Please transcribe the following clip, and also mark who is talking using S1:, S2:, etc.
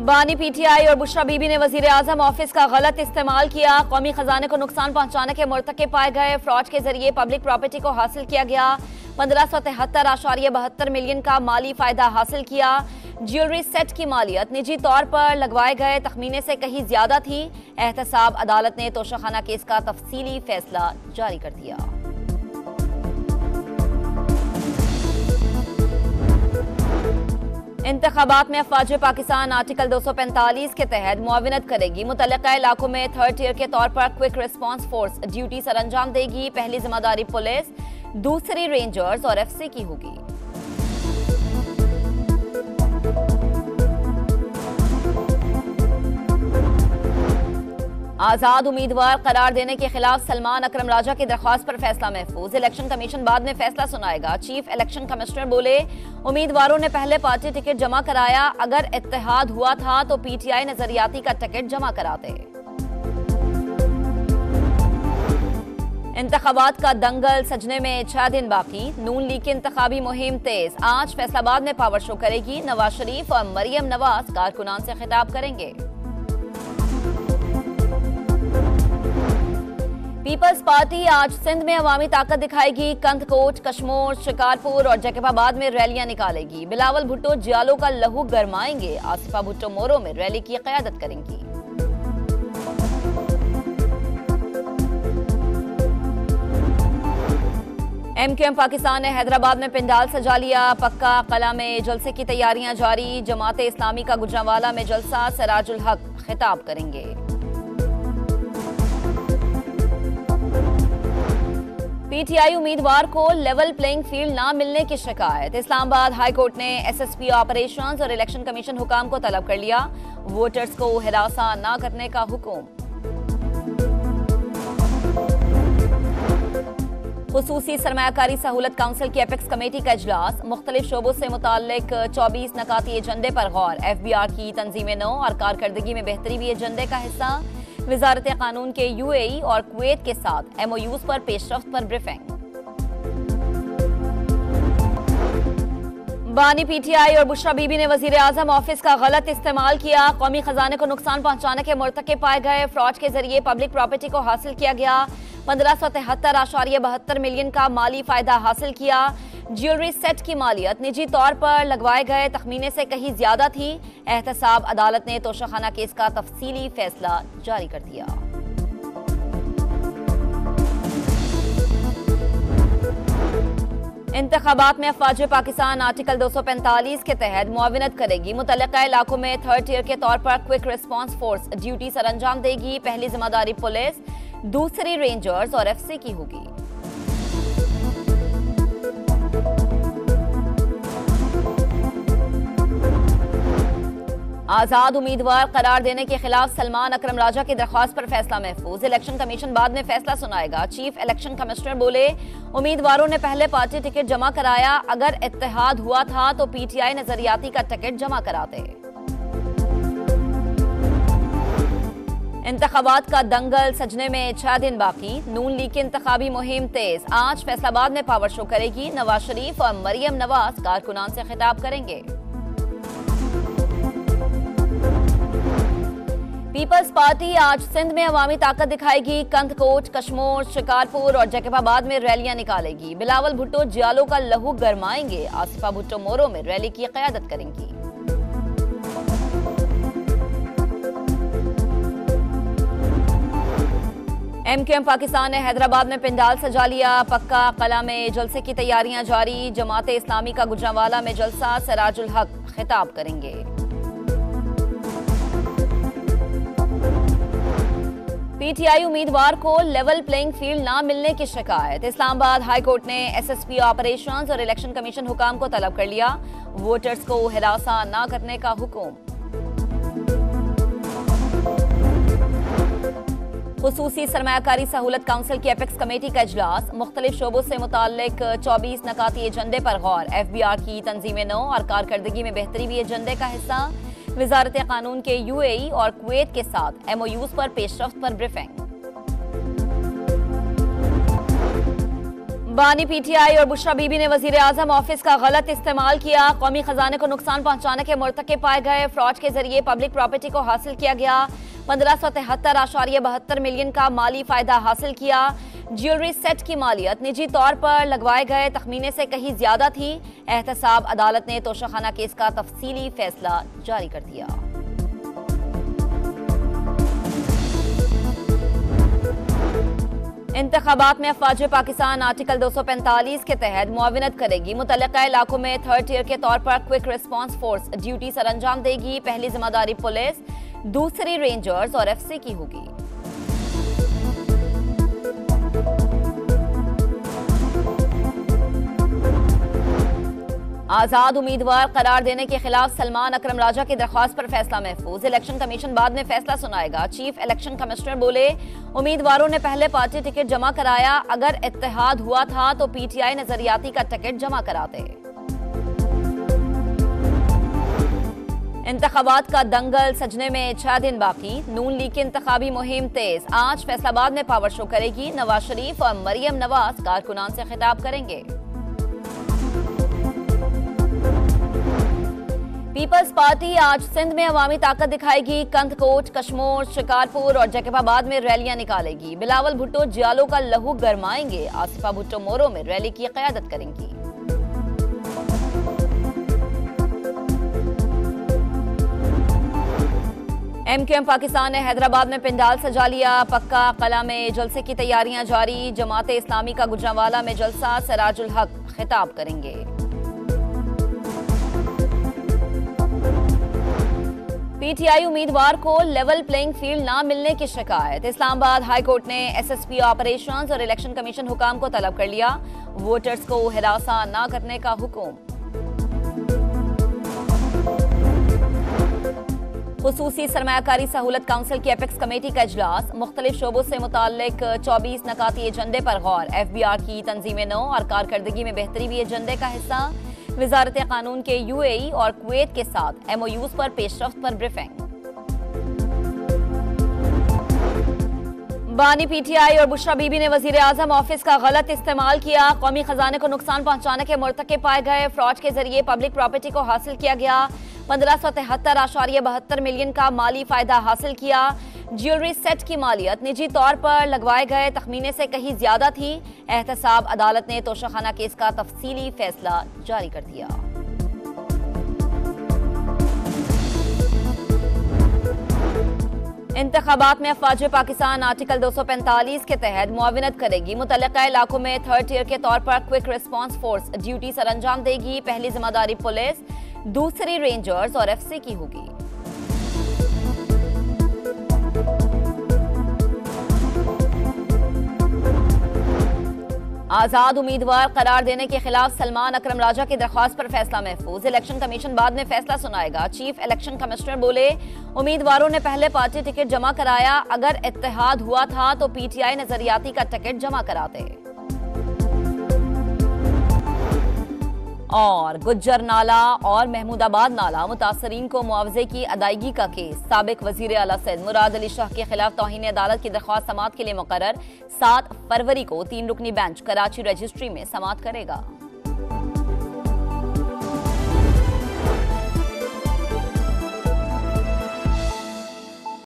S1: बानी पीटीआई और बुशरा बीबी ने वजीर आजम ऑफिस का गलत इस्तेमाल किया। कौमी खजाने को नुकसान पहुंचाने के मुर्तकिब पाए गए। फ्रॉड के जरिए पब्लिक प्रॉपर्टी को हासिल किया गया। 1573.72 मिलियन का माली फायदा हासिल किया। ज्वेलरी सेट की मालियत निजी तौर पर लगवाए गए तखमीने से कहीं ज्यादा थी। एहतसाब अदालत ने तोशाखाना केस का तफसीली फैसला जारी कर दिया। इंतखाबात में अफवाज पाकिस्तान आर्टिकल 245 के तहत मुआविनत करेगी। मुतल्लिका इलाकों में थर्ड टियर के तौर पर quick response force duty sir अंजाम देगी। पहली जिम्मेदारी पुलिस, दूसरी रेंजर्स और एफसी की होगी। आजाद उम्मीदवार करार देने के खिलाफ सलमान अकरम राजा की दरख्वास्त पर फैसला महफूज। इलेक्शन कमीशन बाद में फैसला सुनाएगा। चीफ इलेक्शन कमिश्नर बोले, उम्मीदवारों ने पहले पार्टी टिकट जमा कराया। अगर इत्तेहाद हुआ था तो पीटीआई नजरियाती का टिकट जमा कराते। इंतखाबात का दंगल सजने में 6 दिन बाकी। नून लीग की इंतखाबी मुहिम तेज। आज फैसलाबाद में पावर शो करेगी। नवाज शरीफ और मरियम नवाज कारकुनान से खिताब करेंगे। पीपल्स पार्टी आज सिंध में अवामी ताकत दिखाएगी। कंदकोट, कशमोर, शिकारपुर और जैकबाबाद में रैलियां निकालेगी। बिलावल भुट्टो जियालो का लहू गरमाएंगे। आसिफा भुट्टो मोरो में रैली की क़यादत करेंगी। एमक्यूएम पाकिस्तान ने हैदराबाद में पिंडाल सजा लिया। पक्का कला में जलसे की तैयारियां जारी। जमाते इस्लामी का गुजरांवाला में जलसा। सिराजुल हक खिताब करेंगे। पीटीआई उम्मीदवार को लेवल प्लेइंग फील्ड ना मिलने की शिकायत। इस्लामाबाद हाई कोर्ट ने एसएसपी ऑपरेशंस और इलेक्शन कमीशन हुकाम को तलब कर लिया। वोटर्स को हिरासा न करने का हुक्म। खुसूसी सरमायाकारी सहूलत काउंसिल की एपेक्स कमेटी का इजलास। मुख्तलिफ शोबों से मुताल्लिक 24 नकाती एजेंडे पर गौर। एफबीआर की तंजीम नौ और कारकर्दगी में बेहतरी भी एजेंडे का हिस्सा। वजारत कानून के यूएई और कुवैत के साथ एमओयूज पर पेशरफ्त पर ब्रीफिंग। बानी पीटीआई और बुशरा बीबी ने वजीर आजम ऑफिस का गलत इस्तेमाल किया। कौमी खजाने को नुकसान पहुंचाने के मुर्तकिब पाए गए। फ्रॉड के जरिए पब्लिक प्रॉपर्टी को हासिल किया गया। 1573.72 मिलियन का माली फायदा हासिल किया। ज्वेलरी सेट की मालियत निजी तौर पर लगवाए गए तखमीने से कहीं ज्यादा थी। एहतसाब अदालत ने तोशाखाना केस का तफसीली फैसला जारी कर दिया। इंतखाबात में अफवाज पाकिस्तान आर्टिकल 245 के तहत मुआविनत करेगी। मुतल्लिका इलाकों में थर्ड टियर के तौर पर quick response force duty sir अंजाम देगी। पहली जिम्मेदारी पुलिस, दूसरी रेंजर्स और एफसी की होगी। आजाद उम्मीदवार करार देने के खिलाफ सलमान अकरम राजा की दरख्वास्त पर फैसला महफूज। इलेक्शन कमीशन बाद में फैसला सुनाएगा। चीफ इलेक्शन कमिश्नर बोले, उम्मीदवारों ने पहले पार्टी टिकट जमा कराया। अगर इत्तेहाद हुआ था तो पीटीआई नजरियाती का टिकट जमा कराते। इंतखाबात का दंगल सजने में 6 दिन बाकी। नून लीग की इंतखाबी मुहिम तेज। आज फैसलाबाद में पावर शो करेगी। नवाज शरीफ और मरियम नवाज कारकुनान से खिताब करेंगे। पीपल्स पार्टी आज सिंध में अवामी ताकत दिखाएगी। कंदकोट, कशमोर, शिकारपुर और जैकबाबाद में रैलियां निकालेगी। बिलावल भुट्टो जियालो का लहू गरमाएंगे। आसिफा भुट्टो मोरो में रैली की क़यादत करेंगी। एमक्यूएम पाकिस्तान ने हैदराबाद में पिंडाल सजा लिया। पक्का कला में जलसे की तैयारियां जारी। जमाते इस्लामी का गुजरांवाला में जलसा। सिराजुल हक खिताब करेंगे। पीटीआई उम्मीदवार को लेवल प्लेइंग फील्ड ना मिलने की शिकायत। इस्लामाबाद हाई कोर्ट ने एसएसपी ऑपरेशंस और इलेक्शन कमीशन हुकाम को तलब कर लिया। वोटर्स को हिरासा न करने का हुक्म। खुसूसी सरमायाकारी सहूलत काउंसिल की एपेक्स कमेटी का इजलास। मुख्तलिफ शोबों से मुताल्लिक 24 नकाती एजेंडे पर गौर। एफबीआर की तंजीम नौ और कारकर्दगी में बेहतरी भी एजेंडे का हिस्सा। वजारत कानून के यूएई और कुवैत के साथ एमओयूज पर पेशरफ्त पर ब्रीफिंग। बानी पीटीआई और बुशरा बीबी ने वजीर आजम ऑफिस का गलत इस्तेमाल किया। कौमी खजाने को नुकसान पहुंचाने के मुर्तकिब पाए गए। फ्रॉड के जरिए पब्लिक प्रॉपर्टी को हासिल किया गया। 1573.72 मिलियन का माली फायदा हासिल किया। ज्वेलरी सेट की मालियत निजी तौर पर लगवाए गए तखमीने से कहीं ज्यादा थी। एहतसाब अदालत ने तोशाखाना केस का तफसीली फैसला जारी कर दिया। इंतखाबात में अफवाज पाकिस्तान आर्टिकल 245 के तहत मुआविनत करेगी। मुतल्लिका इलाकों में थर्ड टियर के तौर पर quick response force duty sir अंजाम देगी। पहली जिम्मेदारी पुलिस, दूसरी रेंजर्स और एफसी की होगी। आजाद उम्मीदवार करार देने के खिलाफ सलमान अकरम राजा की दरख्वास्त पर फैसला महफूज। इलेक्शन कमीशन बाद में फैसला सुनाएगा। चीफ इलेक्शन कमिश्नर बोले, उम्मीदवारों ने पहले पार्टी टिकट जमा कराया। अगर इत्तेहाद हुआ था तो पीटीआई नजरियाती का टिकट जमा कराते। इंतखाबात का दंगल सजने में 6 दिन बाकी। नून लीग की इंतखाबी मुहिम तेज। आज फैसलाबाद में पावर शो करेगी। नवाज शरीफ और मरियम नवाज कारकुनान से खिताब करेंगे। पीपल्स पार्टी आज सिंध में अवामी ताकत दिखाएगी। कंदकोट, कशमोर, शिकारपुर और जैकबाबाद में रैलियां निकालेगी। बिलावल भुट्टो जियालो का लहू गरमाएंगे। आसिफा भुट्टो मोरो में रैली की क़यादत करेंगी। एमक्यूएम पाकिस्तान ने हैदराबाद में पिंडाल सजा लिया। पक्का कला में जलसे की तैयारियां जारी। जमाते इस्लामी का गुजरांवाला में जलसा। सराजुल हक खिताब करेंगे। पीटीआई उम्मीदवार को लेवल प्लेइंग फील्ड ना मिलने की शिकायत। इस्लामाबाद हाई कोर्ट ने एसएसपी ऑपरेशंस और इलेक्शन कमीशन हुकाम को तलब कर लिया। वोटर्स को हिरासा न करने का हुक्म। खुसूसी सरमायाकारी सहूलत काउंसिल की एपेक्स कमेटी का इजलास। मुख्तलिफ शोबों से मुताल्लिक 24 नकाती एजेंडे पर गौर। एफबीआर की तंजीमें नौ और कारकर्दगी में बेहतरी भी एजेंडे का हिस्सा। वजारत कानून के यूएई और कुवैत के साथ एमओयूज पर पेशरफ्त पर ब्रीफिंग। बानी पीटीआई और बुशरा बीबी ने वजीर आजम ऑफिस का गलत इस्तेमाल किया। कौमी खजाने को नुकसान पहुंचाने के मुर्तकिब पाए गए। फ्रॉड के जरिए पब्लिक प्रॉपर्टी को हासिल किया गया। 1573.72 मिलियन का माली फायदा हासिल किया। ज्वेलरी सेट की मालियत निजी तौर पर लगवाए गए तखमीने से कहीं ज्यादा थी। एहतसाब अदालत ने तोशाखाना केस का तफसीली फैसला जारी कर दिया। इंतखाबात में अफवाज पाकिस्तान आर्टिकल 245 के तहत मुआविनत करेगी। मुतल्लिका इलाकों में थर्ड टियर के तौर पर quick response force duty sir अंजाम देगी। पहली जिम्मेदारी पुलिस, दूसरी रेंजर्स और एफसी की होगी। आजाद उम्मीदवार करार देने के खिलाफ सलमान अकरम राजा की दरख्वास्त पर फैसला महफूज। इलेक्शन कमीशन बाद में फैसला सुनाएगा। चीफ इलेक्शन कमिश्नर बोले, उम्मीदवारों ने पहले पार्टी टिकट जमा कराया। अगर इत्तेहाद हुआ था तो पीटीआई नजरियाती का टिकट जमा कराते। और गुज्जर नाला और महमूदाबाद नाला मुतासरीन को मुआवजे की अदायगी का केस। साबिक वजीर आला सिंध मुराद अली शाह के खिलाफ तौहीन अदालत की दरख्वास्त समाअत के लिए मुकर्रर। 7 फरवरी को 3 रुकनी बेंच कराची रजिस्ट्री में समाअत करेगा।